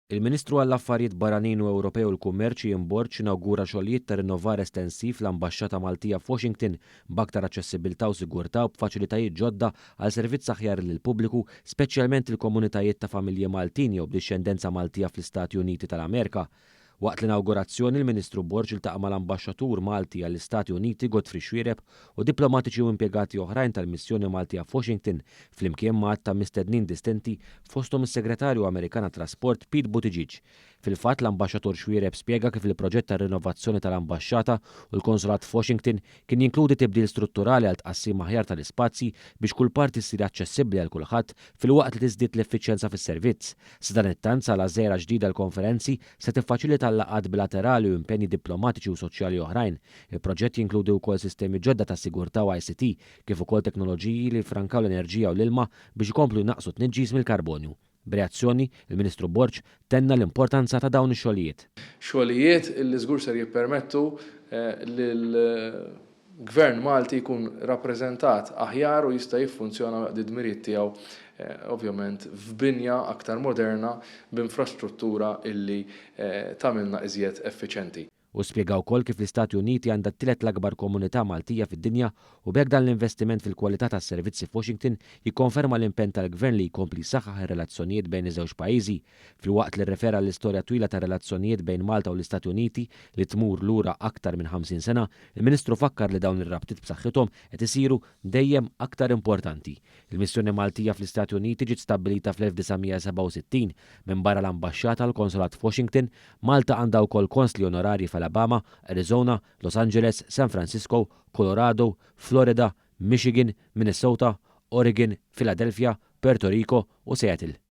Il-Ministru għall-Affarijiet Barranin u Ewropew u l-Kummerċ Ian Borg inawgura xogħlijiet ta' rinnovar estensiv fl-Ambaxxata Maltija f'Washington b'aktar aċċessibilità u sigurtà u b'faċilitajiet ġodda għal servizz aħjar lill-pubbliku, speċjalment il-komunitajiet ta' familji Maltin jew b'dixxendenza Maltija fl-Istati Uniti tal-Amerka. Waqt l-inawgurazzjoni il-Ministru Borg iltaqa' mal-Ambaxxatur Malti għall-Istati Uniti Godfrey Xuereb u diplomatiċi u impjegati oħrajn tal-Missjoni Maltija f'Washington flimkien ma' ta' mistednin distinti fosthom is-Segretarju Amerikan għat-Trasport Buttigieg. Fil-fatt l-Ambaxxatur Xuereb spjega kif il-proġett ta' rinnovazzjoni tal-Ambaxxata u l-Konsulat f'Washington kien jinkludi tibdil strutturali għal tqassim aħjar tal-ispazji biex kull parti ssir aċċessibbli għal kulħadd filwaqt li tiżdied l-effiċjenza fis-servizz. Sadan it-tant sala żgħira ġdida l-konferenzi se tiffaċilita tal-laqgħat bilaterali u impenji diplomatiċi u soċjali oħrajn. Il-proġett jinkludi wkoll sistemi ġodda ta' sigurtà u ICT kif ukoll teknoloġiji li jfrankaw l-enerġija u l-ilma biex ikomplu jnaqsu tniġġis mill-karbonju. B'reazzjoni, il-Ministru Borg tenna l-importanza ta' dawn ix-xogħlijiet. Xogħlijiet illi żgur ser jippermettu lill-Gvern Malti jkun rappreżentat aħjar u jista' jiffunzjona d-dmirijiet tiegħu ovvjament f'binja aktar moderna b'infrastruttura illi tagħmilna iżjed effiċjenti. U spjegaw wkoll kif l-Istati Uniti għandha t-tielet l-akbar komunità Maltija fid-dinja u b'hekk dan l-investiment fil-kwalità tas-servizzi f'Washington jikkonferma l-impenn tal-Gvern li jkompli jsaħħaħ ir-relazzjonijiet bejn iż-żewġ pajjiżi. Filwaqt li rrefera l-istorja twila ta' relazzjonijiet bejn Malta u l-Istati Uniti li tmur lura aktar minn 50 sena, il-Ministru fakkar li dawn ir-rabtiet b'saħħithom qed isiru dejjem aktar importanti. Il-Missjoni Maltija fl-Istati Uniti ġiet stabbilita fl-1967 minn barra l-Ambaxxata l-Konsulat f'Washington. Malta għandha wkoll konsli onorarji fl-Alabama, Arizona, Los Angeles, San Francisco, Colorado, Florida, Michigan, Minnesota, Oregon, Philadelphia, Puerto Rico u Seattle.